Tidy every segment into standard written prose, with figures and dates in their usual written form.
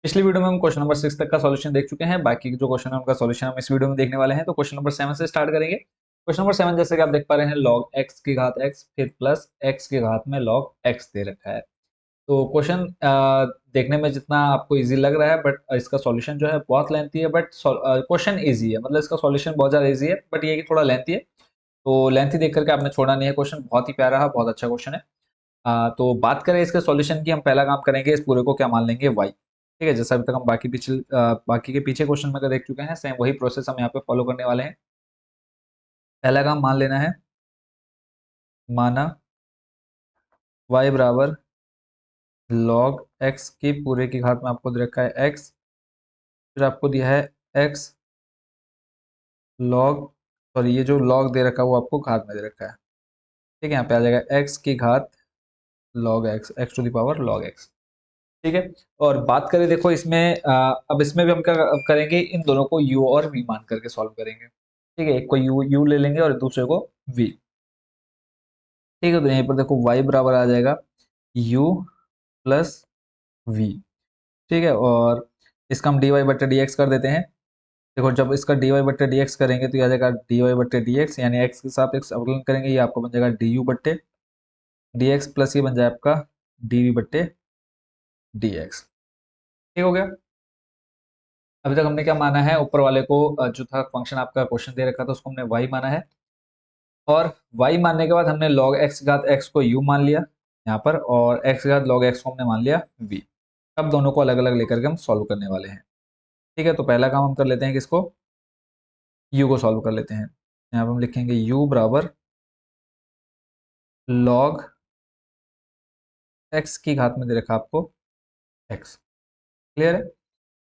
पिछली वीडियो में हम क्वेश्चन नंबर 6 तक का सॉल्यूशन देख चुके हैं। बाकी जो क्वेश्चन है उनका सॉल्यूशन हम इस वीडियो में देखने वाले हैं। तो क्वेश्चन नंबर 7 से स्टार्ट करेंगे। क्वेश्चन नंबर 7 जैसे कि आप देख पा रहे हैं, लॉग एक्स की घात एक्स फिर प्लस एक्स की घात में लॉग एक्स दे रखा है। तो क्वेश्चन देखने में जितना आपको इजी लग रहा है, बट इसका सॉल्यूशन जो है बहुत लेंथी है। बट क्वेश्चन इजी है, मतलब इसका सॉल्यूशन बहुत ज्यादा इजी है, बट ये कि थोड़ा लेंथी है। तो लेंथी देख करके आपने छोड़ना नहीं है। क्वेश्चन बहुत ही प्यारा है, बहुत अच्छा क्वेश्चन है। तो बात करें इसके सॉल्यूशन की, हम पहला काम करेंगे, इस पूरे को क्या मान लेंगे, y। ठीक है, जैसा अभी तक हम बाकी के पीछे क्वेश्चन में देख चुके हैं, सेम वही प्रोसेस हम यहाँ पे फॉलो करने वाले हैं। पहला काम मान लेना है, माना y बराबर log x की पूरे की घात में आपको दे रखा है x, फिर आपको दिया है x log, सॉरी ये जो log दे रखा है वो आपको घात में दे रखा है। ठीक है, यहाँ पे आ जाएगा x की घात log x, x to the power log x। ठीक है। और बात करें, देखो इसमें अब इसमें भी हम क्या करेंगे, इन दोनों को u और v मान करके सॉल्व करेंगे। ठीक है, एक को u ले लेंगे और दूसरे को v। ठीक है, तो यहीं पर देखो y बराबर आ जाएगा u प्लस v। ठीक है, और इसका हम dy बट्टे dx कर देते हैं। देखो जब इसका dy बट्टे dx करेंगे तो ये आ जाएगा dy बट्टे dx, यानी x के सापेक्ष अवकलन करेंगे, ये आपको बन जाएगा du बट्टे dx प्लस ये बन जाए आपका dv बट्टे dx। ठीक हो गया। अभी तक हमने क्या माना है, ऊपर वाले को जो था फंक्शन आपका क्वेश्चन दे रखा था उसको हमने y माना है, और y मानने के बाद हमने log x घात x को u मान लिया यहाँ पर, और x घात log x को हमने मान लिया v। अब दोनों को अलग अलग लेकर के हम सॉल्व करने वाले हैं। ठीक है, तो पहला काम हम कर लेते हैं, किसको, u को सॉल्व कर लेते हैं। यहाँ पर हम लिखेंगे u बराबर log x की घात में दे रखा आपको x। क्लियर है।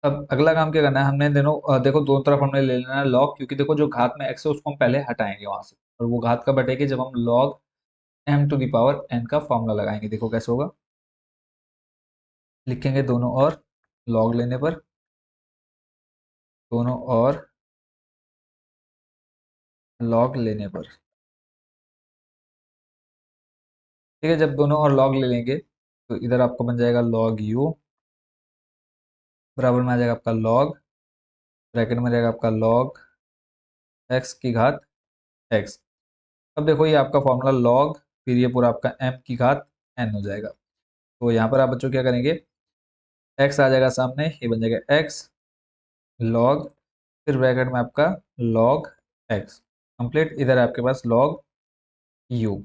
अब अगला काम क्या करना है, हमने देखो दोनों तरफ हमने ले लेना है log, क्योंकि देखो जो घात में x है उसको हम पहले हटाएंगे वहां से, और वो घात कब हटेगी, जब हम log m to the power n का फॉर्मूला लगाएंगे। देखो कैसे होगा, लिखेंगे दोनों और log लेने पर, दोनों और log लेने पर। ठीक है, जब दोनों और log ले लेंगे तो इधर आपको बन जाएगा log u बराबर में आ जाएगा आपका log, ब्रैकेट में रहेगा आपका log x की घात x। अब देखो ये आपका फॉर्मूला log, फिर ये पूरा आपका m की घात n हो जाएगा। तो यहाँ पर आप बच्चों क्या करेंगे, x आ जाएगा सामने, ये बन जाएगा x log, फिर ब्रैकेट में आपका log x कंप्लीट, इधर आपके पास log u।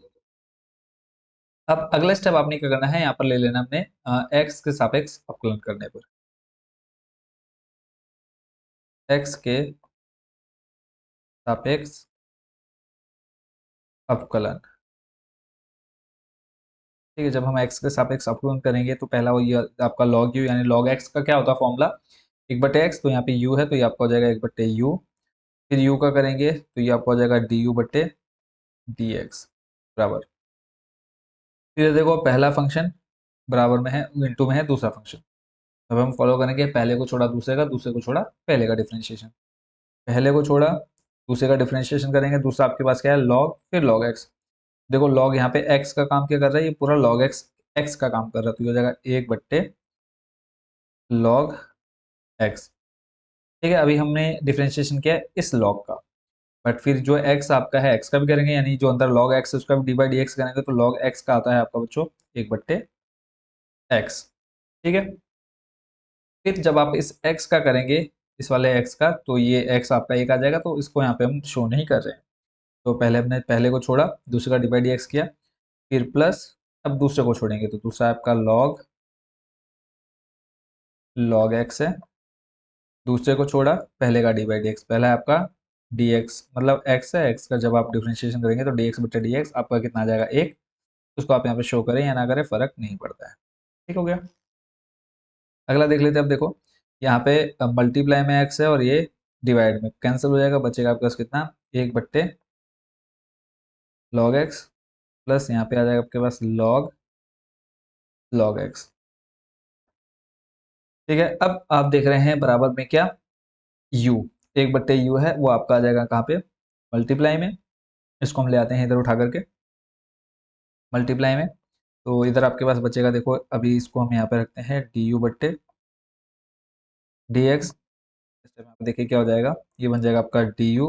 अब अगला स्टेप आपने क्या करना है, यहाँ पर ले लेना हमने x के सापेक्ष अवकलन करने पर, x के सापेक्ष अवकलन। ठीक है, जब हम x के सापेक्ष अवकलन करेंगे तो पहला वो ये आपका log u, यानी log x का क्या होता है फॉर्मूला, एक बटे x, तो यहाँ पे u है तो ये आपका हो जाएगा एक बट्टे u, फिर u का करेंगे तो ये आपका हो जाएगा du बट्टे dx बराबर। फिर देखो पहला फंक्शन बराबर में है, इनटू में है दूसरा फंक्शन। अब हम फॉलो करेंगे, पहले को छोड़ा दूसरे का, दूसरे को छोड़ा पहले का डिफरेंशिएशन, पहले को छोड़ा दूसरे का डिफरेंशिएशन करेंगे, दूसरा आपके पास क्या है log, फिर log x। देखो log यहाँ पे x का काम क्या कर रहा है, ये पूरा log x x का काम कर रहा है, तो ये हो जाएगा एक बट्टे log x। ठीक है, अभी हमने डिफरेंशिएशन किया है इस log का, बट फिर जो x आपका है x का भी करेंगे, यानी जो अंदर log x है उसका भी डी बाई डी एक्स करेंगे, तो log x का आता है आपका बच्चों एक बट्टे x। ठीक है, फिर जब आप इस x का करेंगे, इस वाले x का, तो ये x आपका एक आ जाएगा, तो इसको यहाँ पे हम शो नहीं कर रहे हैं। तो पहले हमने पहले को छोड़ा, दूसरे का डिवाइड एक्स किया, फिर प्लस, अब दूसरे को छोड़ेंगे तो दूसरा आपका log x है, दूसरे को छोड़ा पहले का डिवाइड एक्स, पहला है आपका dx, मतलब x है, x का जब आप डिफरेंशिएशन करेंगे तो dx बटे dx आपका कितना आ जाएगा एक। उसको आप यहाँ पे शो करें या ना करें फर्क नहीं पड़ता है। ठीक हो गया। अगला देख लेते हैं। अब देखो यहाँ पे मल्टीप्लाई में x है और ये डिवाइड में कैंसिल हो जाएगा, बचेगा आपके पास कितना, एक बट्टे log x, प्लस यहाँ पे आ जाएगा आपके पास log x। ठीक है, अब आप देख रहे हैं बराबर में क्या, u, एक बट्टे u है, वो आपका आ जाएगा कहाँ पे, मल्टीप्लाई में। इसको हम ले आते हैं इधर उठा करके मल्टीप्लाई में, तो इधर आपके पास बचेगा, देखो अभी इसको हम यहाँ पे रखते हैं du बट्टे डी एक्स। स्टेप में देखिए क्या हो जाएगा, ये बन जाएगा आपका डी यू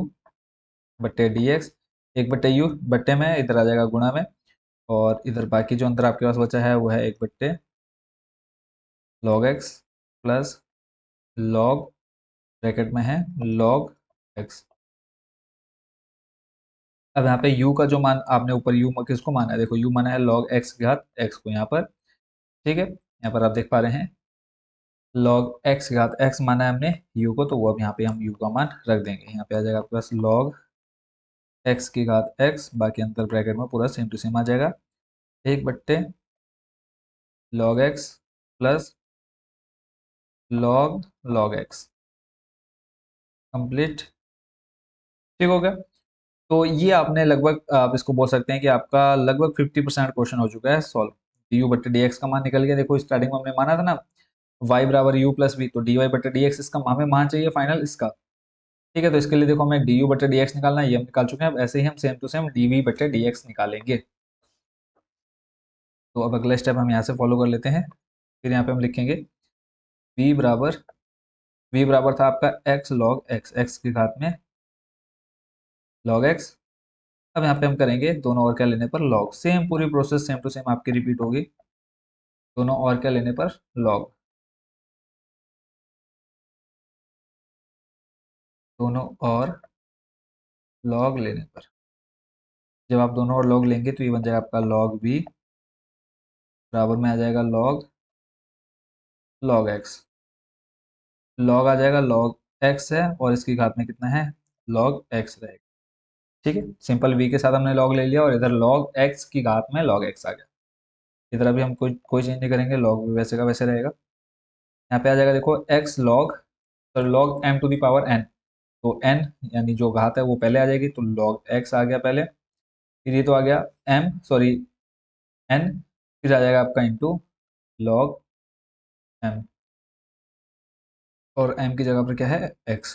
बट्टे डी एक्स, एक बट्टे यू बट्टे में इधर आ जाएगा गुणा में, और इधर बाकी जो अंतर आपके पास बचा है वो है एक बट्टे log x plus log bracket में है लॉग एक्स। अब यहाँ पे u का जो मान आपने ऊपर u किसको माना है, देखो u माना है log x की घात x को यहाँ पर, ठीक है, यहाँ पर आप देख पा रहे हैं log x की घात x माना है हमने u को, तो वो अब यहाँ पे हम u का मान रख देंगे, यहाँ पे आ जाएगा आपके पास log x की घात x, बाकी अंतर ब्रैकेट में पूरा सेम टू सेम आ जाएगा, एक बट्टे log x plus log x complete. ठीक हो गया। तो ये आपने लगभग, आप इसको बोल सकते हैं कि आपका लगभग 50% क्वेश्चन हो चुका है सॉल्व। डी यू बट्टे डी एक्स का मान निकल गया, देखो स्टार्टिंग में हमने माना था ना y बराबर यू प्लस वी, तो डी वाई बटे डी एक्स इसका हमें मान चाहिए फाइनल इसका। ठीक है, तो इसके लिए देखो हमें डी यू बटे डी एक्स निकालना है, ये हम निकाल चुके हैं, अब ऐसे ही हम same to same D V बटे डी एक्स निकालेंगे। तो अब अगला स्टेप हम यहाँ से फॉलो कर लेते हैं, फिर यहाँ पे हम लिखेंगे v बराबर, v बराबर था आपका x लॉग x, x की घात में log x। अब यहाँ पे हम करेंगे दोनों और क्या लेने पर log, सेम पूरी प्रोसेस सेम टू सेम आपकी रिपीट होगी, दोनों और क्या लेने पर log, दोनों और log लेने पर, जब आप दोनों और log लेंगे तो ये बन जाएगा आपका log v बराबर में आ जाएगा log x, log आ जाएगा log x है और इसकी घात में कितना है log x रहेगा। ठीक है, सिंपल v के साथ हमने log ले लिया और इधर log x की घात में log x आ गया, इधर अभी हम कोई कोई चेंज नहीं करेंगे, log भी वैसे का वैसे रहेगा। यहाँ पे आ जाएगा देखो x log, तो log m to the power n, तो n यानी जो घात है वो पहले आ जाएगी, तो log x आ गया पहले, फिर ये तो आ गया m सॉरी n, फिर आ जाएगा आपका इंटू log m, और m की जगह पर क्या है x।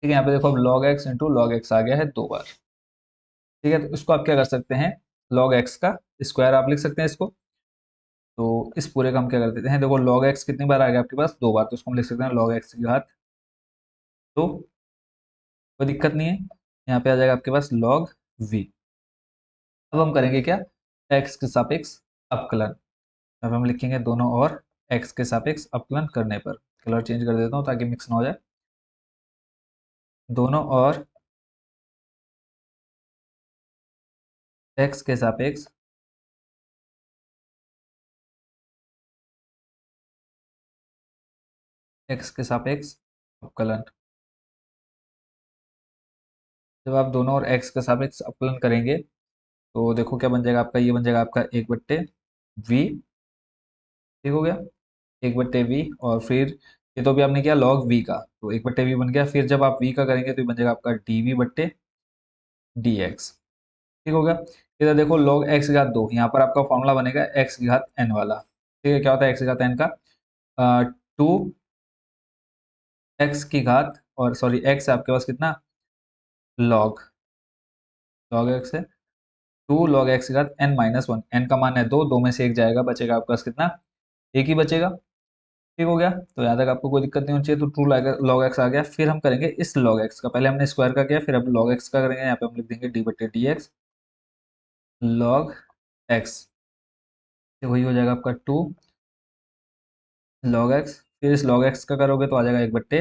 ठीक है, यहाँ पे देखो अब log x into log x आ गया है दो बार। ठीक है, तो इसको आप क्या कर सकते हैं, log x का स्क्वायर आप लिख सकते हैं इसको, तो इस पूरे का हम क्या कर देते हैं, देखो log x कितनी बार आ गया आपके पास दो बार, तो इसको हम लिख सकते हैं log x की घात दो, कोई दिक्कत नहीं है। यहाँ पे आ जाएगा आपके पास log v। अब हम करेंगे क्या, x के सापेक्ष अवकलन, अब हम लिखेंगे दोनों और x के सापेक्ष अवकलन करने पर, कलर चेंज कर देता हूँ ताकि मिक्स ना हो जाए, दोनों और x के सापेक्ष x के सापेक्ष अवकलन। जब आप दोनों और x के सापेक्ष अवकलन करेंगे तो देखो क्या बन जाएगा आपका, ये बन जाएगा आपका एक बट्टे v। ठीक हो गया, एक बट्टे v, और फिर ये तो भी आपने किया log v का, तो एक बट्टे v बन गया, फिर जब आप v का करेंगे तो ये बन जाएगा आपका dv बट्टे dx। ठीक हो गया। इधर देखो log x की घात दो, यहाँ पर आपका फॉर्मूला बनेगा x की घात n वाला। ठीक है, क्या होता है x की घात n का, टू एक्स की घात, और सॉरी x है आपके पास कितना log, log x है टू log x की घात n माइनस वन, n का मान है दो, दो में से एक जाएगा, बचेगा आपके पास कितना, एक ही बचेगा। ठीक हो गया, तो यहाँ तक आपको कोई दिक्कत नहीं होनी चाहिए, तो टू लॉग एक्स आ गया, फिर हम करेंगे इस लॉग एक्स का, पहले हमने स्क्वायर का किया फिर अब लॉग एक्स का करेंगे, यहाँ पे हम लिख देंगे डी बटे डी एक्स लॉग एक्स, वही हो जाएगा आपका टू लॉग एक्स, फिर इस लॉग एक्स का करोगे तो आ जाएगा एक बट्टे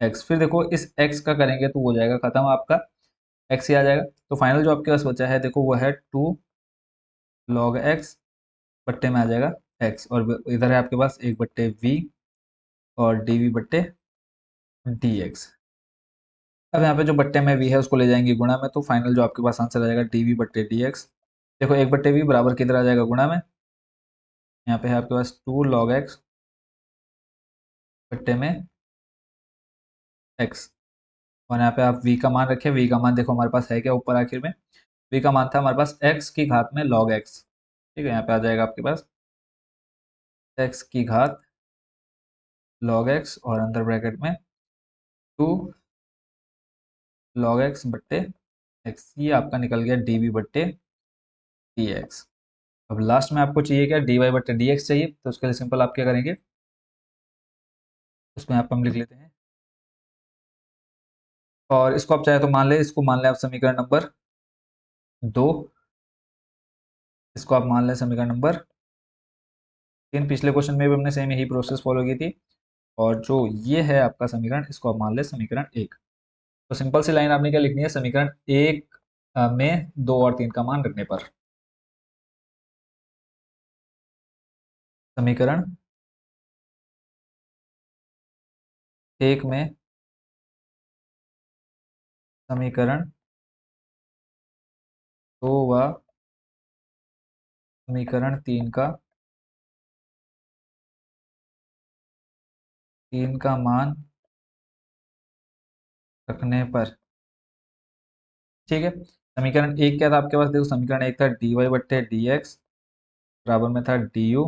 एक्स, फिर देखो इस एक्स का करेंगे तो हो जाएगा खत्म आपका, एक्स ही आ जाएगा, तो फाइनल जो आपके पास बचा है देखो वो है टू लॉग एक्स बट्टे में आ जाएगा एक्स, और इधर है आपके पास एक बट्टे वी और डी वी बट्टे डी एक्स। अब यहाँ पे जो बट्टे में वी है उसको ले जाएंगे गुणा में, तो फाइनल जो आपके पास आंसर आ जाएगा डी वी बट्टे डी एक्स। देखो एक बट्टे वी बराबर किधर आ जाएगा गुणा में, यहाँ पे है आपके पास टू लॉग एक्स बट्टे में एक्स, और यहाँ पे आप v का मान रखें, v का मान देखो हमारे पास है क्या ऊपर आखिर में, v का मान था हमारे पास x की घात में log x। ठीक है, यहाँ पे आ जाएगा आपके पास x की घात log x और अंदर ब्रैकेट में टू log x बट्टे x, ये आपका निकल गया dv बट्टे dx। अब लास्ट में आपको चाहिए क्या, dy बट्टे dx चाहिए, तो उसके लिए सिंपल आप क्या करेंगे, उसको यहाँ पर हम लिख लेते हैं। और इसको आप चाहे तो मान ले, इसको मान लें आप समीकरण नंबर 2, इसको आप मान लें समीकरण नंबर 3। पिछले क्वेश्चन में भी हमने सेम यही प्रोसेस फॉलो की थी। और जो ये है आपका समीकरण, इसको आप मान लें समीकरण 1। तो सिंपल सी लाइन आपने क्या लिखनी है, समीकरण 1 में 2 और 3 का मान रखने पर, समीकरण 1 में समीकरण 2 व समीकरण 3 का मान रखने पर। ठीक है, समीकरण 1 क्या था आपके पास, देखो समीकरण 1 था dy बट्टे डी एक्स बराबर में था du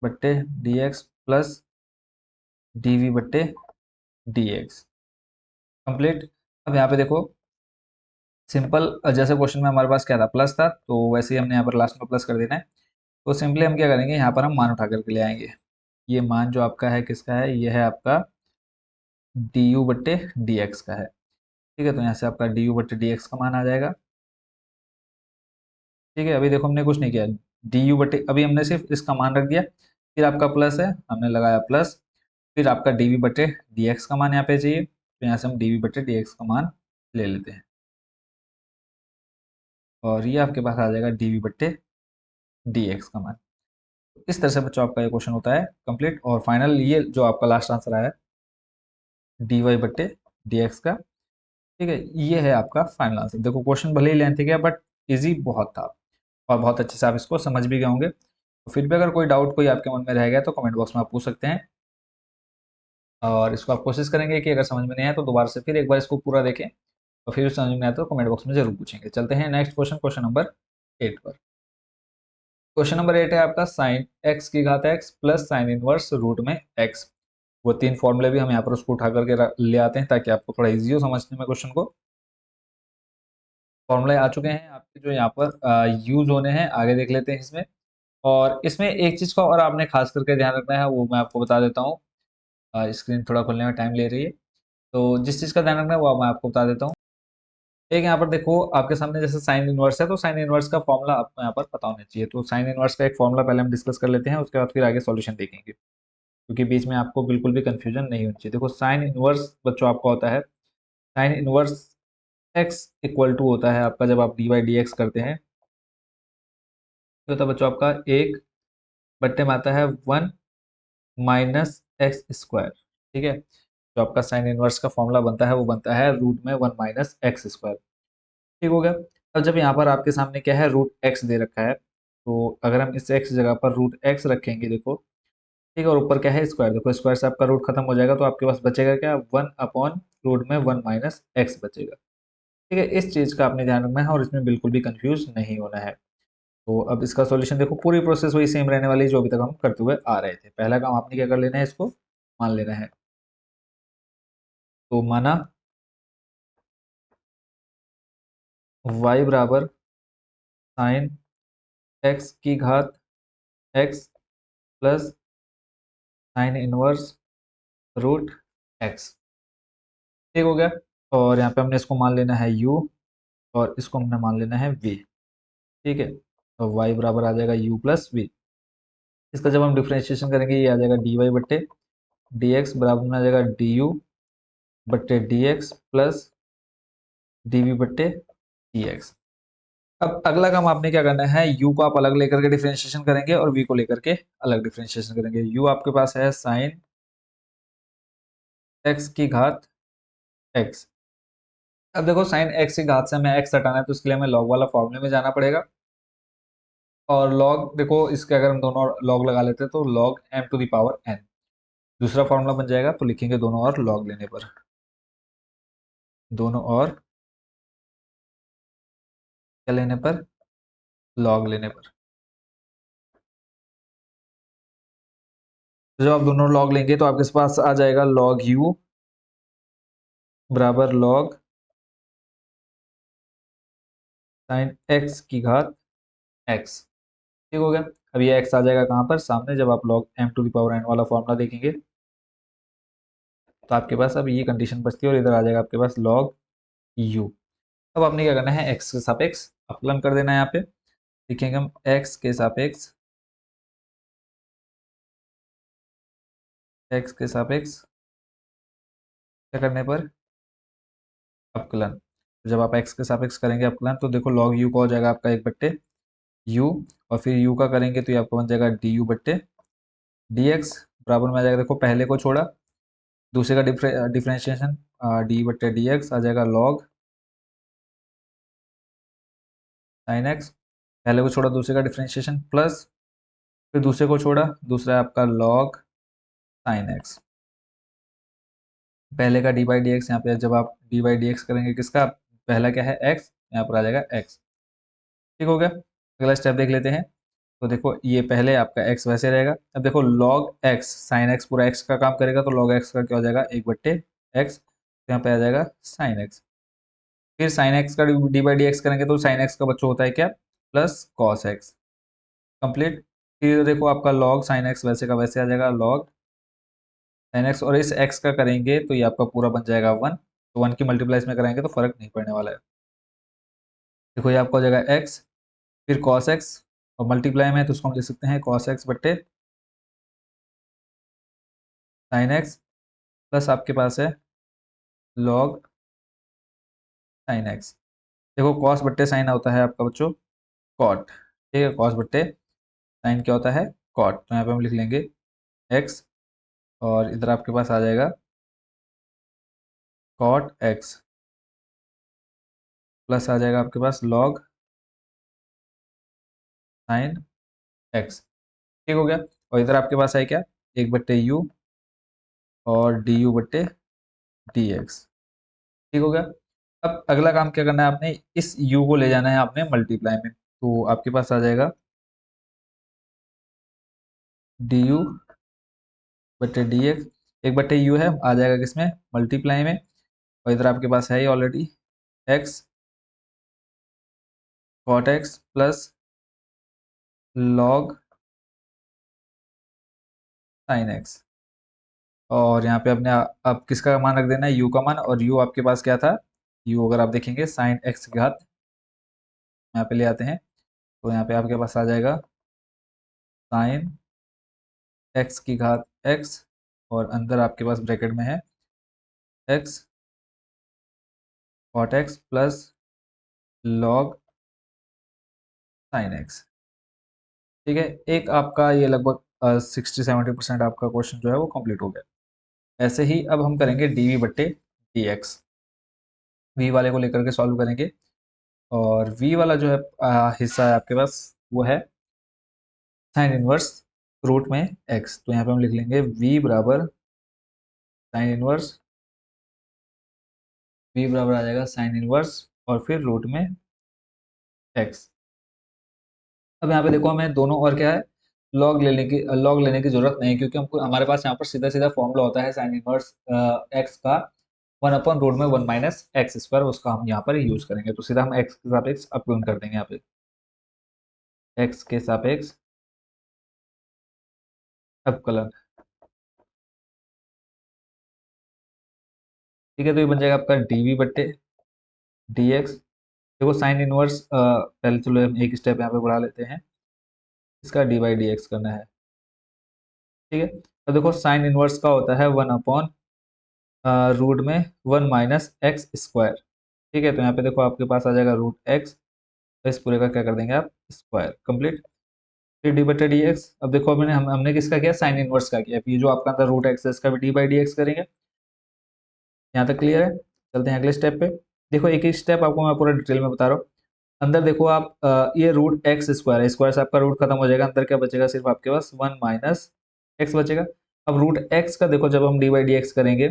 बट्टे डी एक्स प्लस dv बट्टे डी एक्स। कंप्लीट। अब यहाँ पे देखो सिंपल, जैसे क्वेश्चन में हमारे पास क्या था, प्लस था, तो वैसे ही हमने यहाँ पर लास्ट में प्लस कर देना है। तो सिंपली हम क्या करेंगे, यहाँ पर हम मान उठा करके ले आएंगे। ये मान जो आपका है किसका है, ये है आपका डी यू बट्टे डी एक्स का है। ठीक है, तो यहाँ से आपका डी यू बट्टे डी एक्स का मान आ जाएगा। ठीक है, अभी देखो हमने कुछ नहीं किया, डी यू बट्टे, अभी हमने सिर्फ इसका मान रख दिया, फिर आपका प्लस है, हमने लगाया प्लस, फिर आपका डी वी बट्टे डी एक्स का मान यहाँ पे चाहिए, तो यहाँ से हम डी वी बट्टे डी एक्स का मान ले लेते हैं। और ये आपके पास आ जाएगा डी वी बट्टे डी एक्स का मान। इस तरह से बच्चों आपका ये क्वेश्चन होता है कंप्लीट। और फाइनल ये जो आपका लास्ट आंसर आया डी वाई बट्टे डी एक्स का। ठीक है, ये है आपका फाइनल आंसर। देखो क्वेश्चन भले ही लेंथी गया बट इजी बहुत था, और बहुत अच्छे से आप इसको समझ भी गए होंगे। तो फिर भी अगर कोई डाउट कोई आपके मन में रह गया तो कमेंट बॉक्स में आप पूछ सकते हैं, और इसको आप कोशिश करेंगे कि अगर समझ में नहीं आया तो दोबारा से फिर एक बार इसको पूरा देखें, और फिर समझ में आया तो कमेंट बॉक्स में जरूर पूछेंगे। चलते हैं नेक्स्ट क्वेश्चन, क्वेश्चन नंबर 8 पर। क्वेश्चन नंबर 8 है आपका साइन एक्स की घात X plus sine inverse root में एक्स। वो 3 फॉर्मूले भी हम यहाँ पर उसको उठा करके ले आते हैं ताकि आपको थोड़ा इजी हो समझने में क्वेश्चन को। फॉर्मूले आ चुके हैं आपके जो यहाँ पर यूज होने हैं, आगे देख लेते हैं इसमें। और इसमें एक चीज़ का और आपने खास करके ध्यान रखना है, वो मैं आपको बता देता हूँ। स्क्रीन थोड़ा खुलने में टाइम ले रही है, तो जिस चीज़ का ध्यान रखना है वो मैं आपको बता देता हूँ। एक यहाँ पर देखो आपके सामने जैसे साइन इनवर्स है, तो साइन इनवर्स का फॉर्मूला आपको यहाँ पर पता होना चाहिए। तो साइन इनवर्स का एक फॉर्मूला पहले हम डिस्कस कर लेते हैं, उसके बाद फिर आगे सॉल्यूशन देखेंगे, क्योंकि बीच में आपको बिल्कुल भी कंफ्यूजन नहीं होनी चाहिए। देखो साइन इनवर्स बच्चों आपका होता है, sine inverse X equal to होता है आपका, जब आप डी वाई डी एक्स करते हैं तो होता है बच्चों आपका एक बट्टे में आता है 1 माइनस एक्स स्क्वायर। ठीक है, जो आपका साइन इनवर्स का फॉर्मूला बनता है वो बनता है रूट में 1 माइनस एक्स स्क्वायर। ठीक हो गया। अब जब यहाँ पर आपके सामने क्या है, रूट एक्स दे रखा है, तो अगर हम इस एक्स जगह पर रूट एक्स रखेंगे, देखो ठीक है, और ऊपर क्या है स्क्वायर, देखो स्क्वायर से आपका रूट खत्म हो जाएगा, तो आपके पास बचेगा क्या, 1 अपॉन रूट में 1 माइनस एक्स बचेगा। ठीक है, इस चीज़ का आपने ध्यान रखना है और इसमें बिल्कुल भी कंफ्यूज नहीं होना है। तो अब इसका सॉल्यूशन देखो, पूरी प्रोसेस वही सेम रहने वाली है जो अभी तक हम करते हुए आ रहे थे। पहला काम आपने क्या कर लेना है, इसको मान लेना है। तो माना y बराबर साइन एक्स की घात X plus sine inverse root X. ठीक हो गया। और यहाँ पे हमने इसको मान लेना है u, और इसको हमने मान लेना है v। ठीक है, तो y बराबर आ जाएगा u प्लस v। इसका जब हम डिफ्रेंशिएशन करेंगे ये आ जाएगा डी वाई बट्टे डी एक्स बराबर में आ जाएगा डी यू बट्टे D X plus D V बट्टे डी एक्स। अब अगला काम आपने क्या करना है, u को आप अलग लेकर के डिफ्रेंशिएशन करेंगे और v को लेकर के अलग डिफ्रेंशिएशन करेंगे। u आपके पास है साइन x की घात x। अब देखो साइन x की घात से हमें x हटाना है, तो इसके लिए हमें लॉग वाला फॉर्मूले में जाना पड़ेगा। और लॉग देखो इसके अगर हम दोनों लॉग लगा लेते हैं तो log m to the power n दूसरा फॉर्मूला बन जाएगा। तो लिखेंगे दोनों और लॉग लेने पर, दोनों और क्या लेने पर, लॉग लेने पर। तो जब आप दोनों लॉग लेंगे तो आपके पास आ जाएगा लॉग u बराबर लॉग साइन x की घात x। ठीक हो गया। अब ये x आ जाएगा कहाँ पर, सामने, जब आप log m to the power n वाला फॉर्मूला देखेंगे। तो आपके पास अब ये कंडीशन बचती है और इधर आ जाएगा आपके पास लॉग यू। अब आपने क्या करना है, एक्स के सापेक्ष अपलन कर देना है। यहाँ पे लिखेंगे हम एक्स के सापेक्ष क्या करने पर, अपकलन। तो जब आप एक्स के सापेक्ष करेंगे अपकलन तो देखो लॉग यू का हो जाएगा आपका 1/यू, और फिर यू का करेंगे तो ये आपका बन जाएगा डी यू बट्टे डी एक्स, बराबर में आ जाएगा, देखो पहले को छोड़ा दूसरे का डिफ्रेंशिएशन, डी बट्टे डी एक्स आ जाएगा लॉग साइन एक्स, पहले को छोड़ा दूसरे का डिफ्रेंशिएशन प्लस, फिर दूसरे को छोड़ा दूसरा है आपका लॉग साइन एक्स, पहले का डी बाई डी एक्स, यहाँ पे जब आप डी बाई डी एक्स करेंगे किसका, पहला क्या है एक्स, यहाँ पर आ जाएगा एक्स। ठीक हो गया, अगला स्टेप देख लेते हैं। तो देखो ये पहले आपका x वैसे रहेगा, अब देखो log x साइन x पूरा x का काम करेगा तो log x का क्या हो जाएगा 1/x, तो यहाँ पे आ जाएगा साइन x, फिर साइन x का डी बाई डी एक्स करेंगे तो साइन x का बच्चा होता है क्या, प्लस कॉस x, कंप्लीट। फिर देखो आपका log साइन x वैसे का वैसे आ जाएगा log साइन x, और इस x का करेंगे तो ये आपका पूरा बन जाएगा 1, तो 1 की मल्टीप्लाई इसमें कराएंगे तो फर्क नहीं पड़ने वाला है। देखो ये आपका हो जाएगा x, फिर cos x, और मल्टीप्लाई में है तो उसको हम लिख सकते हैं cos x बट्टे साइन एक्स, प्लस आपके पास है लॉग साइन एक्स। देखो कॉस बट्टे साइन होता है आपका बच्चों कॉट, ठीक है, कॉस बट्टे साइन क्या होता है कॉट, तो यहाँ पे हम लिख लेंगे एक्स, और इधर आपके पास आ जाएगा कॉट एक्स, प्लस आ जाएगा आपके पास लॉग साइन एक्स। ठीक हो गया, और इधर आपके पास है क्या, 1/यू और डी यू बट्टे डी एक्स। ठीक हो गया, अब अगला काम क्या करना है आपने, इस u को ले जाना है आपने मल्टीप्लाई में, तो आपके पास आ जाएगा डी यू बटे डी एक्स, 1/यू है आ जाएगा किसमें मल्टीप्लाई में, और इधर आपके पास है ही already x cot x plus log sine x, और यहाँ पे अपने अब किसका मान रख देना है u का मान, और u आपके पास क्या था, u अगर आप देखेंगे साइन एक्स की घात, यहाँ पे ले आते हैं तो यहाँ पे आपके पास आ जाएगा साइन एक्स की घात एक्स, और अंदर आपके पास ब्रैकेट में है X cot x plus log sine X. ठीक है, एक आपका ये लगभग 60-70% आपका क्वेश्चन जो है वो कंप्लीट हो गया। ऐसे ही अब हम करेंगे डी वी बट्टे डी एक्स, वी वाले को लेकर के सॉल्व करेंगे, और वी वाला जो है हिस्सा है आपके पास वो है साइन इनवर्स रूट में एक्स, तो यहाँ पे हम लिख लेंगे वी बराबर साइन इनवर्स, वी बराबर आ जाएगा साइन इनवर्स और फिर रूट में एक्स। अब यहाँ पे देखो हमें दोनों और क्या है लॉग लेने की जरूरत नहीं है, क्योंकि हमको हमारे पास यहाँ पर सीधा सीधा फॉर्मूला होता है साइन इनवर्स एक्स का 1/√में 1 - x², उसका हम यहाँ पर यूज करेंगे, तो सीधा हम एक्स के सापेक्ष अपलन कर देंगे यहाँ पे, एक्स के सापेक्ष अपकलन। ठीक है, तो ये बन जाएगा आपका डीवी बट्टे डी एक्स। देखो साइन इनवर्स पहले चलो हम एक स्टेप यहाँ पे बढ़ा लेते हैं, इसका डी बाई डी एक्स करना है। ठीक है, तो देखो साइन इनवर्स का होता है 1/√में 1 - x²। ठीक है, तो यहाँ पे देखो आपके पास आ जाएगा रूट एक्स, तो इस पूरे का क्या कर देंगे आप स्क्वायर, कंप्लीट। फिर डी बटे डी एक्स, अब देखो हमने किसका किया साइन इनवर्स का किया, ये जो आपका अंदर रूट एक्स है इसका भी डी बाई डी एक्स करेंगे। यहाँ तक क्लियर है, चलते हैं अगले स्टेप पे। देखो एक ही स्टेप आपको मैं पूरा डिटेल में बता रहा हूँ। अंदर देखो आप ये रूट एक्स स्क्वायर है, स्क्वायर से आपका रूट खत्म हो जाएगा, अंदर क्या बचेगा सिर्फ आपके पास 1 - x बचेगा। अब रूट एक्स का देखो जब हम डी बाई डी एक्स करेंगे,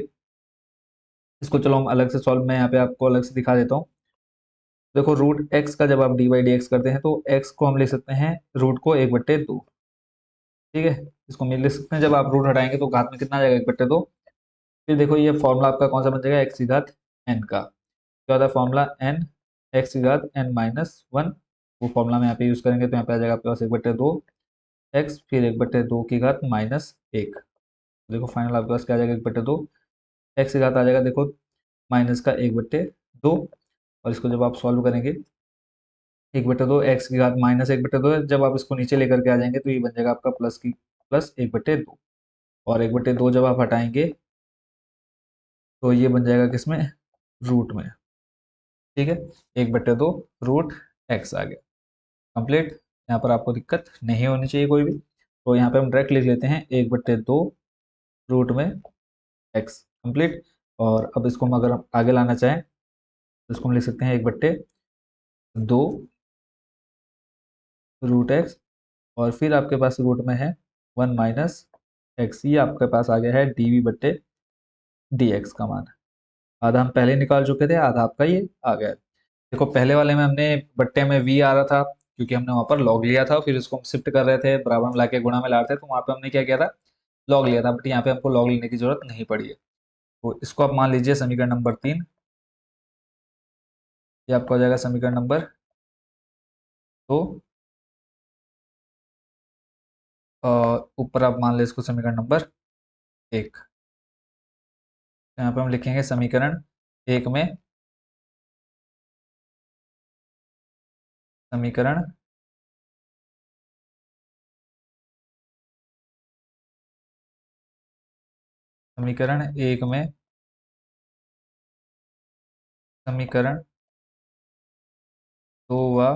इसको चलो हम अलग से सॉल्व, मैं यहाँ पे आपको अलग से दिखा देता हूँ। देखो रूट एक्स का जब आप डी बाई डी एक्स करते हैं तो एक्स को हम लिख सकते हैं रूट को 1/2। ठीक है, इसको हम लिख सकते हैं, जब आप रूट हटाएंगे तो घात में कितना आ जाएगा 1/2। फिर देखो ये फॉर्मूला आपका कौन सा बन जाएगा एक्स की घात एन का, क्या होता है फॉर्मूला एन एक्स की घात n - 1, वो फॉर्मूला में यहाँ पे यूज करेंगे तो यहाँ पे आ जाएगा आपके पास 1/2 एक्स, फिर 1/2 की घात -1। देखो फाइनल आपके पास क्या आ जाएगा 1/2 एक्स की घात आ जाएगा देखो माइनस का 1/2, और इसको जब आप सॉल्व करेंगे 1/2 एक्स की घात माइनस 1/2 है, जब आप इसको नीचे लेकर के आ जाएंगे तो ये बन जाएगा आपका प्लस 1/2, और 1/2 जब आप हटाएंगे तो ये बन जाएगा किसमें, रूट में। ठीक है, 1/2 रूट एक्स आ गया कंप्लीट। यहाँ पर आपको दिक्कत नहीं होनी चाहिए कोई भी, तो यहाँ पे हम डायरेक्ट लिख लेते हैं 1/2 रूट में एक्स कंप्लीट। और अब इसको हम अगर हम आगे लाना चाहें तो इसको हम लिख सकते हैं 1/2 रूट एक्स, और फिर आपके पास रूट में है 1 माइनस एक्स, ये आपके पास आ गया है डी एक्स का मान। आधा हम पहले निकाल चुके थे, आधा आपका ये आ गया है। देखो पहले वाले में हमने बट्टे में वी आ रहा था क्योंकि हमने वहाँ पर लॉग लिया था, फिर इसको हम शिफ्ट कर रहे थे, बराबर में लाके गुणा में ला रहे थे, तो वहाँ पे हमने क्या किया था, लॉग लिया था, बट यहाँ पे हमको लॉग लेने की जरूरत नहीं पड़ी है। तो इसको आप मान लीजिए समीकरण नंबर 3, ये आपका हो जाएगा समीकरण नंबर 2, और ऊपर आप मान लें इसको समीकरण नंबर 1। यहाँ पे हम लिखेंगे समीकरण 1 में समीकरण समीकरण 1 में समीकरण 2 व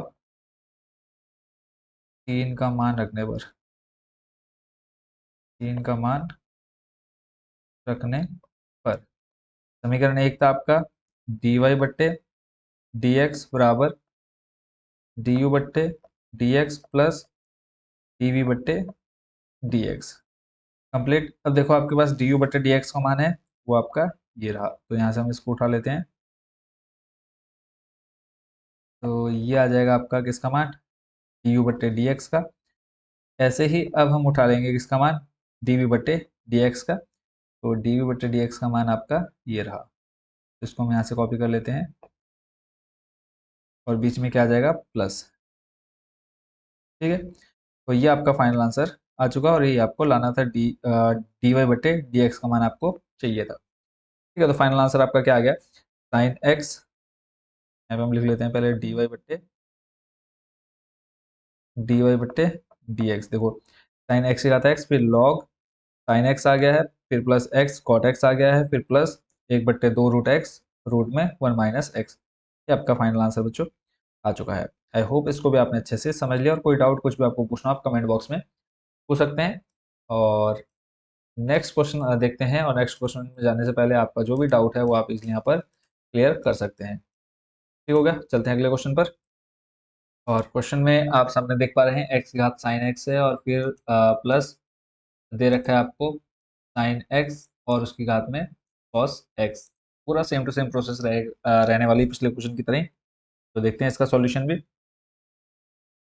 3 का मान रखने पर, 3 का मान रखने पर समीकरण 1 था आपका डी वाई बट्टे डी एक्स बराबर डी यू बट्टे D X plus D V बट्टे डी एक्स कंप्लीट। अब देखो आपके पास डी यू बट्टे डी एक्स का मान है, वो आपका ये रहा, तो यहाँ से हम इसको उठा लेते हैं, तो ये आ जाएगा आपका किसका मान, डी यू बट्टे डी एक्स का। ऐसे ही अब हम उठा लेंगे किसका मान, डी वी बट्टे डी एक्स का, तो डी वी बट्टे डी एक्स का मान आपका ये रहा, इसको हम यहाँ से कॉपी कर लेते हैं, और बीच में क्या आ जाएगा, प्लस। ठीक है, तो ये आपका फाइनल आंसर आ चुका, और ये आपको लाना था डी वाई बटे डी एक्स का मान आपको चाहिए था। ठीक है, तो फाइनल आंसर आपका क्या आ गया, साइन एक्स, यहाँ पे हम लिख लेते हैं पहले डी वाई बट्टे डी एक्स। देखो साइन एक्स की घात एक्स, फिर लॉग साइन एक्स आ गया है, फिर प्लस एक्स कॉट एक्स आ गया है, फिर प्लस 1/2 रूट एक्स रूट में 1 माइनस एक्स। ये आपका फाइनल आंसर बच्चों आ चुका है। आई होप इसको भी आपने अच्छे से समझ लिया, और कोई डाउट कुछ भी आपको पूछना आप कमेंट बॉक्स में पूछ सकते हैं। और नेक्स्ट क्वेश्चन देखते हैं, और नेक्स्ट क्वेश्चन में जाने से पहले आपका जो भी डाउट है वो आप इजली यहाँ पर क्लियर कर सकते हैं। ठीक हो गया, चलते हैं अगले क्वेश्चन पर। और क्वेश्चन में आप सामने देख पा रहे हैं एक्स की घात साइन एक्स है, और फिर प्लस दे रखा है आपको साइन एक्स और उसकी घात में कॉस एक्स। पूरा सेम टू सेम प्रोसेस रहने वाली पिछले क्वेश्चन की तरह ही। तो देखते हैं इसका सॉल्यूशन भी।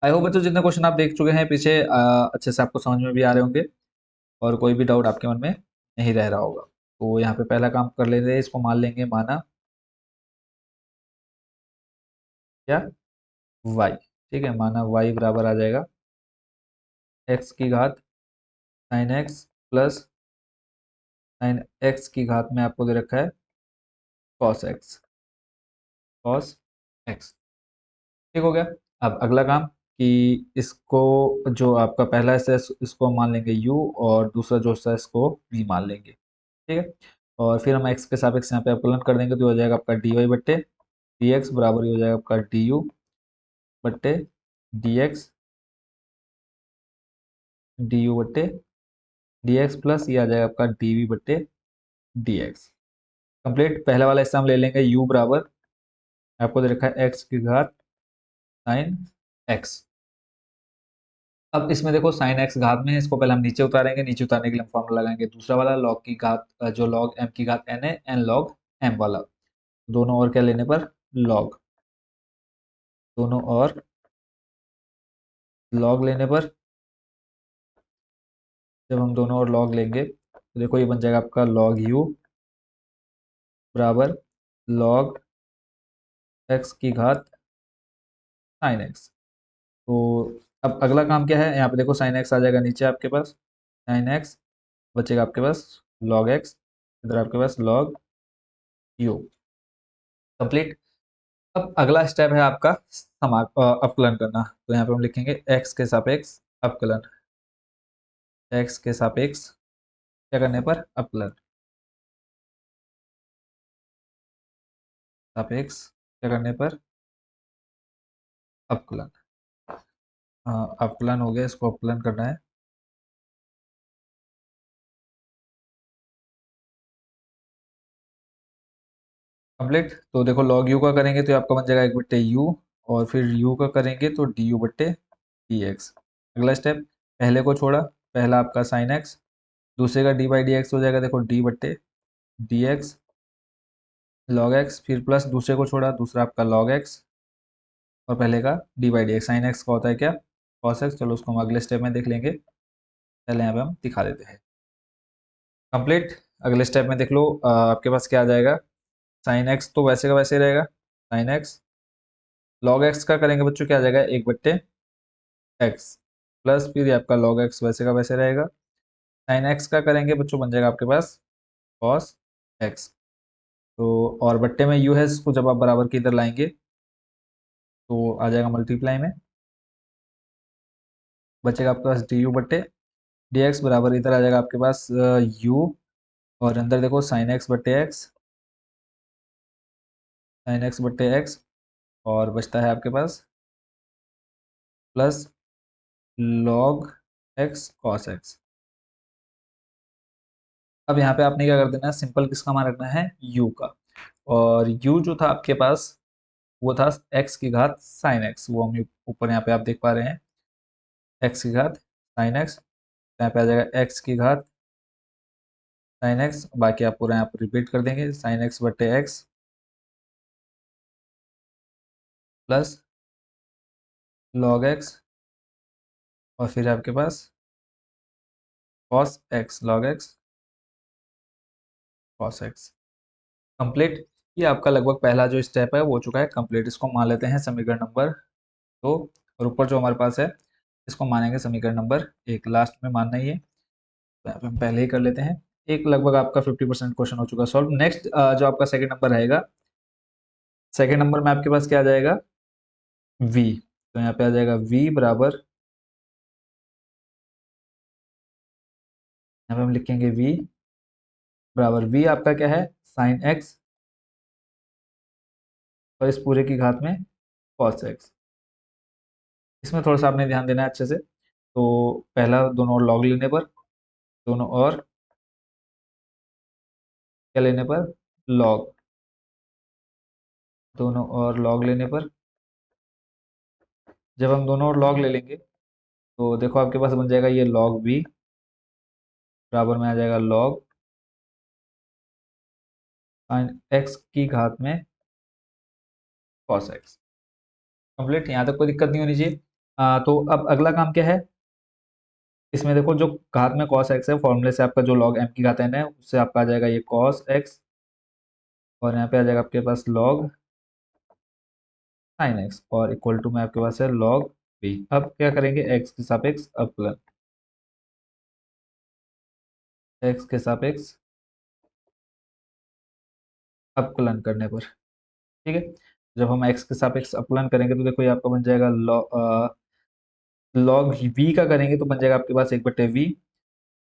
आई होप बच्चों जितने क्वेश्चन आप देख चुके हैं पीछे अच्छे से आपको समझ में भी आ रहे होंगे, और कोई भी डाउट आपके मन में नहीं रह रहा होगा। तो यहाँ पे पहला काम कर लेते हैं, इसको मान लेंगे माना क्या, वाई। ठीक है, माना वाई बराबर आ जाएगा एक्स की घात sine x plus sign X की घात में आपको दे रखा है कॉस एक्स, कॉस एक्स। ठीक हो गया। अब अगला काम कि इसको जो आपका पहला हिस्सा है इसको हम मान लेंगे u, और दूसरा जो हिस्सा है इसको v मान लेंगे। ठीक है, और फिर हम x के सापेक्ष यहाँ पे अवकलन कर देंगे, तो हो जाएगा आपका डी वाई बट्टे डी एक्स बराबर ही हो जाएगा आपका डी यू बट्टे डी एक्स, डी यू बट्टे डी एक्स प्लस ये आ जाएगा आपका डी वी बट्टे डी एक्स कंप्लीट। पहला वाला हिस्सा हम ले लेंगे u बराबर, आपको दे रखा है x की घात साइन एक्स। अब इसमें देखो साइन एक्स घात में है, इसको पहले हम नीचे उतारेंगे, नीचे उतारने के लिए हम फॉर्मूला लगाएंगे दूसरा वाला लॉग की घात, जो लॉग एम की घात एन है, एन लॉग एम वाला, दोनों और क्या लेने पर लॉग, दोनों और लॉग लेने पर, जब हम दोनों और लॉग लेंगे तो देखो ये बन जाएगा आपका लॉग यू बराबर लॉग एक्स की घात साइन एक्स। तो अब अगला काम क्या है, यहाँ पे देखो साइन एक्स आ जाएगा नीचे आपके पास, साइन एक्स बचेगा आपके पास लॉग एक्स, इधर आपके पास लॉग यू। कंप्लीट। अब अगला स्टेप है आपका अपकलन करना। तो यहाँ पे हम लिखेंगे एक्स के सापेक्ष अपकलन। एक्स के सापेक्ष क्या करने पर? अपकलन। सापेक्ष क्या करने पर? अपकलन। अपकलन हो गया, इसको अपकलन करना है। कंप्लीट। तो देखो लॉग यू का करेंगे तो आपका बन जाएगा 1/u, और फिर यू का करेंगे तो du/dx। अगला स्टेप, पहले को छोड़ा, पहला आपका साइन एक्स, दूसरे का d/dx हो जाएगा, देखो d/dx लॉग एक्स, फिर प्लस दूसरे को छोड़ा, दूसरा आपका लॉग एक्स, और पहले का d/dx। साइन एक्स का होता है क्या? Cos x. चलो उसको हम अगले स्टेप में देख लेंगे, पहले यहाँ पे हम दिखा देते हैं। कंप्लीट। अगले स्टेप में देख लो, आपके पास क्या आ जाएगा? साइन एक्स तो वैसे का वैसे रहेगा, साइन एक्स। लॉग एक्स का करेंगे बच्चों, क्या आ जाएगा? 1/x, प्लस फिर ये आपका लॉग एक्स वैसे का वैसे रहेगा। साइन एक्स का करेंगे बच्चों, बन जाएगा आपके पास कॉस एक्स। तो और बट्टे में यू है, इसको जब आप बराबर के इधर लाएंगे तो आ जाएगा मल्टीप्लाई में, बचेगा आपके पास du/dx बराबर इधर आ जाएगा आपके पास यू, और अंदर देखो sin x/x, और बचता है आपके पास plus log x cos x. अब यहाँ पे आपने क्या कर देना है? सिंपल किसका मान रखना है? u का। और u जो था आपके पास वो था x की घात साइन एक्स, वो हम ऊपर यहाँ पे आप देख पा रहे हैं, x की घात साइन एक्स। यहाँ पे आ जाएगा x की घात साइन एक्स, बाकी आप पूरा यहाँ पर रिपीट कर देंगे, sin x/x plus log x, और फिर आपके पास cos x, log x cos x. Complete. ये आपका लगभग पहला जो स्टेप है वो हो चुका है कंप्लीट। इसको मान लेते हैं समीकरण नंबर 2, और ऊपर जो हमारे पास है इसको मानेंगे समीकरण नंबर 1। लास्ट में मानना ही है, तो यहाँ पे हम पहले ही कर लेते हैं। एक लगभग आपका 50% क्वेश्चन हो चुका है सॉल्व। नेक्स्ट जो आपका सेकंड नंबर रहेगा, सेकंड नंबर में आपके पास क्या आ जाएगा? v। तो यहाँ पे आ जाएगा v बराबर, यहाँ पे हम लिखेंगे v बराबर, v आपका क्या है? साइन एक्स, और इस पूरे की घात में कॉस एक्स। इसमें थोड़ा सा आपने ध्यान देना है अच्छे से। तो पहला दोनों और लॉग लेने पर, दोनों और क्या लेने पर? लॉग। दोनों और लॉग लेने पर, जब हम दोनों और लॉग ले लेंगे तो देखो आपके पास बन जाएगा ये लॉग v बराबर में आ जाएगा लॉग साइन एक्स की घात में कॉस एक्स। कंप्लीट। यहाँ तक कोई दिक्कत नहीं होनी चाहिए। तो अब अगला काम क्या है? इसमें देखो जो घात में कॉस एक्स है, फॉर्मूले से आपका जो लॉग m की घात n है उससे आपका आ जाएगा ये कॉस एक्स, और यहाँ पे आ जाएगा आपके पास लॉग साइन एक्स, और इक्वल टू में आपके पास है लॉग v। अब क्या करेंगे? x के सापेक्ष अपकलन। x के सापेक्ष अपकलन करने पर, ठीक है, जब हम x के सापेक्ष अपकलन करेंगे तो देखो ये आपका बन जाएगा लॉग v का करेंगे तो बन जाएगा आपके पास 1/v,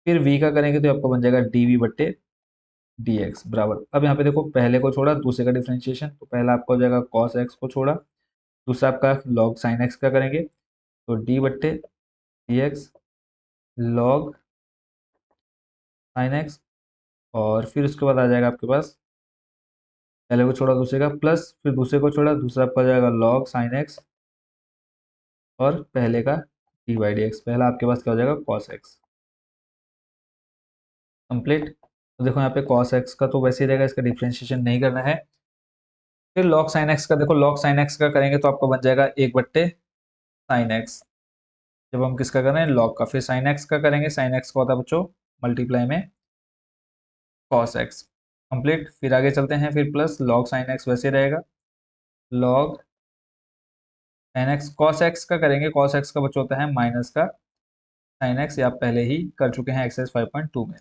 फिर v का करेंगे तो आपका बन जाएगा dv/dx बराबर। अब यहाँ पे देखो पहले को छोड़ा, दूसरे का डिफ्रेंशिएशन, तो पहला आपका हो जाएगा cos x को छोड़ा, दूसरा आपका log sin x का करेंगे तो d/dx log sin x, और फिर उसके बाद आ जाएगा आपके पास पहले को छोड़ा दूसरे का, प्लस फिर दूसरे को छोड़ा, दूसरा आपका हो जाएगा log sin x, और पहले का d/dx, पहला आपके पास क्या हो जाएगा? cos x। कंप्लीट। तो देखो यहाँ पे cos x का तो वैसे ही रहेगा, इसका डिफ्रेंशिएशन नहीं करना है। फिर log sin x का देखो, log sin x का करेंगे तो आपको बन जाएगा 1/sin x, जब हम किसका कर रहे हैं? log का। फिर sin x का करेंगे, sin x का होता है बच्चों मल्टीप्लाई में cos x। कंप्लीट। फिर आगे चलते हैं, फिर प्लस log sin x वैसे रहेगा, log sin x। cos x का करेंगे, cos x का बच्चों होता है माइनस का sin x, ये आप पहले ही कर चुके हैं एक्सरसाइज 5.2 में।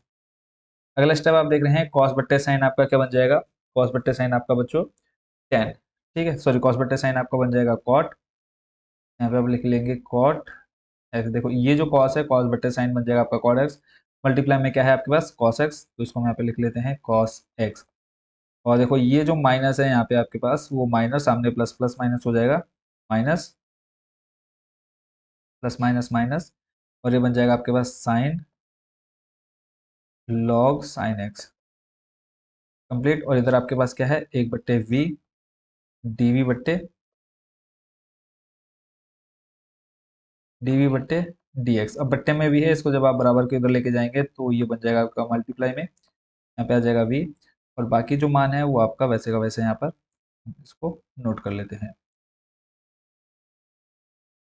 अगला स्टेप आप देख रहे हैं cos/sin, आपका क्या बन जाएगा? कॉस बट्टे साइन आपका बच्चों टेन, ठीक है, सॉरी कॉस बट्टे साइन आपका बन जाएगा कॉट, यहाँ पे आप लिख लेंगे कॉट एक्स। देखो ये जो कॉस है, कॉस बट्टे साइन बन जाएगा आपका कॉट एक्स, मल्टीप्लाई में क्या है आपके पास कॉस एक्स, तो इसको हम यहाँ पे लिख लेते हैं कॉस एक्स। और देखो ये जो माइनस है यहाँ पे आपके पास, वो माइनस सामने प्लस प्लस माइनस हो जाएगा, माइनस प्लस माइनस माइनस, और ये बन जाएगा आपके पास sine log sine x complete. और इधर आपके पास क्या है, एक बट्टे वी डीवी बट्टे dx। अब बट्टे में भी है, इसको जब आप बराबर के उधर लेके जाएंगे तो ये बन जाएगा आपका मल्टीप्लाई में, यहाँ पे आ जाएगा v, और बाकी जो मान है वो आपका वैसे का वैसे यहाँ पर इसको नोट कर लेते हैं।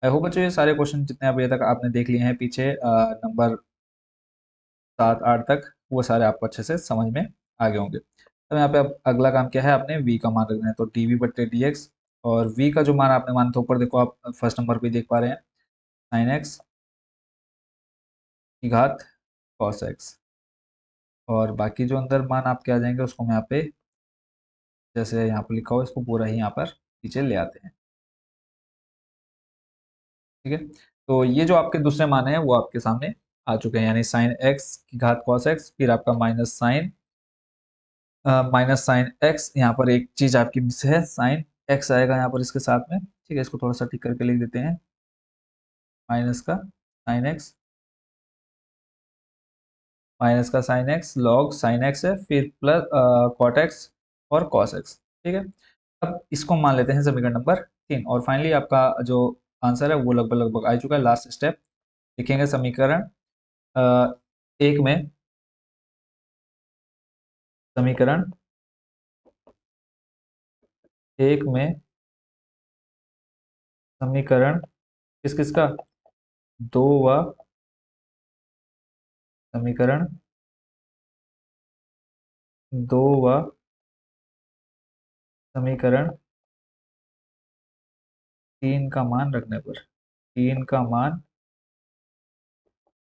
आई होप बच्चों ये सारे क्वेश्चन जितने अभी तक आपने देख लिए हैं पीछे नंबर 7 8 तक, वो सारे आपको अच्छे से समझ में आ गए होंगे। तो यहाँ पे अब अगला काम क्या है, आपने v का मान रखना है, तो dv बट्टे dx, और v का जो मान आपने मान था ऊपर देखो, आप फर्स्ट नंबर पे देख पा रहे हैं साइन एक्स की घात कॉस एक्स, और बाकी जो अंदर मान आपके आ जाएंगे उसको हम यहाँ पे जैसे यहाँ पर लिखा हो इसको पूरा ही यहाँ पर नीचे ले आते हैं, ठीक है। तो ये जो आपके दूसरे मान है वो आपके सामने आ चुके हैं, यानी साइन एक्स की घात कॉस एक्स, फिर आपका माइनस साइन एक्स, यहाँ पर एक चीज आपकी मिस है, साइन एक्स आएगा यहाँ पर इसके साथ में, ठीक है, इसको थोड़ा सा टिक करके लिख देते हैं, माइनस का साइन एक्स, माइनस का sine x log sine x है, फिर प्लस कॉट एक्स और कॉस एक्स, ठीक है। अब इसको मान लेते हैं समीकरण नंबर 3, और फाइनली आपका जो आंसर है वो लगभग लगभग आ चुका है। लास्ट स्टेप लिखेंगे समीकरण एक में, समीकरण एक में समीकरण किस किस का, दो व समीकरण दो व समीकरण 3 का मान रखने पर, 3 का मान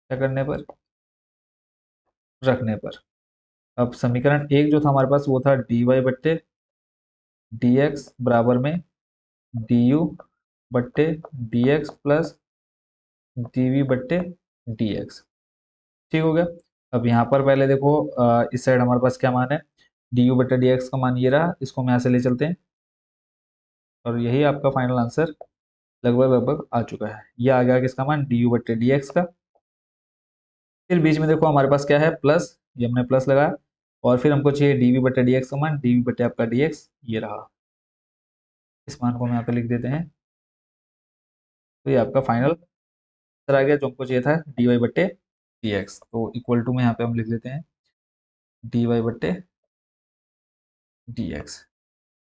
क्या करने पर, रखने पर। अब समीकरण एक जो था हमारे पास वो था dy बट्टे dx बराबर में du बट्टे dx प्लस dv बट्टे dx, ठीक हो गया। अब यहाँ पर पहले देखो इस साइड हमारे पास क्या मान है, du बट्टे dx का मान ये रहा, इसको हम यहाँ से ले चलते हैं, और यही आपका फाइनल आंसर लगभग लगभग आ चुका है। ये आ गया किसका मान, du बट्टे dx का। फिर बीच में देखो हमारे पास क्या है, प्लस, ये हमने प्लस लगाया, और फिर हमको चाहिए dv बट्टे dx का मान, dv बट्टे आपका dx ये रहा, इस मान को हम यहाँ पे लिख देते हैं। तो ये आपका फाइनल आंसर आ गया जो हमको चाहिए था, dy बट्टे dx। तो इक्वल टू में यहाँ पे हम लिख देते हैं dy बट्टे dx।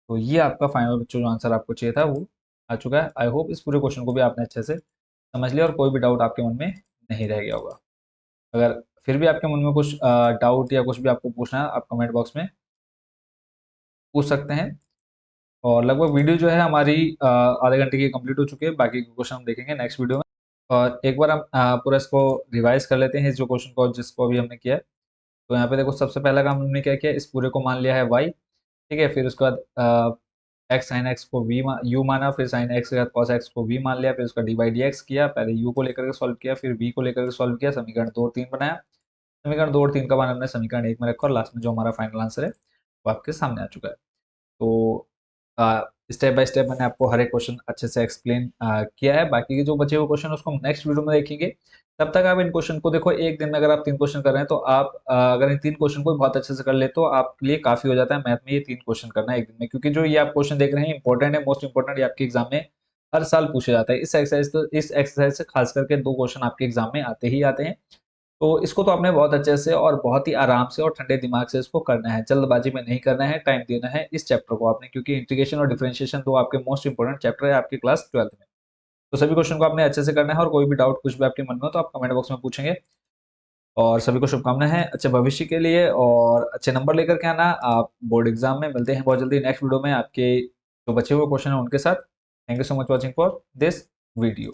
तो ये आपका फाइनल बच्चों जो आंसर आपको चाहिए था वो आ चुका है। आई होप इस पूरे क्वेश्चन को भी आपने अच्छे से समझ लिया और कोई भी डाउट आपके मन में नहीं रह गया होगा। अगर फिर भी आपके मन में कुछ डाउट या कुछ भी आपको पूछना है, आप कमेंट बॉक्स में पूछ सकते हैं। और लगभग वीडियो जो है हमारी आधे घंटे की कंप्लीट हो चुकी है, बाकी क्वेश्चन हम देखेंगे नेक्स्ट वीडियो में। और एक बार हम पूरा इसको रिवाइज कर लेते हैं, इस जो क्वेश्चन को जिसको अभी हमने किया है। तो यहाँ पे देखो सबसे पहला काम हमने क्या किया, इस पूरे को मान लिया है y, ठीक है, फिर उसके बाद एक्स साइन एक्स को यू माना, फिर साइन एक्स के बाद कॉस एक्स को v मान लिया, फिर उसका डी बाई डी एक्स किया, पहले u को लेकर के सॉल्व किया, फिर v को लेकर के सॉल्व किया, समीकरण 2 और 3 बनाया, समीकरण 2 और 3 का मान हमने समीकरण 1 में रखा, और लास्ट में जो हमारा फाइनल आंसर है वो आपके सामने आ चुका है। तो स्टेप बाय स्टेप मैंने आपको हर एक क्वेश्चन अच्छे से एक्सप्लेन किया है। बाकी के जो बचे हुए क्वेश्चन उसको हम नेक्स्ट वीडियो में देखेंगे। तब तक आप इन क्वेश्चन को देखो, एक दिन में अगर आप 3 क्वेश्चन कर रहे हैं तो आप अगर इन 3 क्वेश्चन को बहुत अच्छे से कर ले तो आपके लिए काफी हो जाता है मैथ में ये 3 क्वेश्चन करना एक दिन में, क्योंकि जो ये आप क्वेश्चन देख रहे हैं इंपॉर्टेंट है, मोस्ट इंपॉर्टेंट, ये आपके एग्जाम में हर साल पूछे जाता है। इस एक्सरसाइज से खास करके 2 क्वेश्चन आपके एग्जाम में आते ही आते हैं। तो इसको तो आपने बहुत अच्छे से और बहुत ही आराम से और ठंडे दिमाग से इसको करना है, जल्दबाजी में नहीं करना है, टाइम देना है इस चैप्टर को आपने, क्योंकि इंटीग्रेशन और डिफरेंशिएशन दो आपके मोस्ट इंपोर्टेंट चैप्टर है आपके क्लास 12th में। तो सभी क्वेश्चन को आपने अच्छे से करना है, और कोई भी डाउट कुछ भी आपके मन में हो तो आप कमेंट बॉक्स में पूछेंगे। और सभी को शुभकामनाएं हैं अच्छे भविष्य के लिए, और अच्छे नंबर लेकर के आना आप बोर्ड एग्जाम में। मिलते हैं बहुत जल्दी नेक्स्ट वीडियो में आपके जो बचे हुए क्वेश्चन है उनके साथ। Thank you so much watching for this video.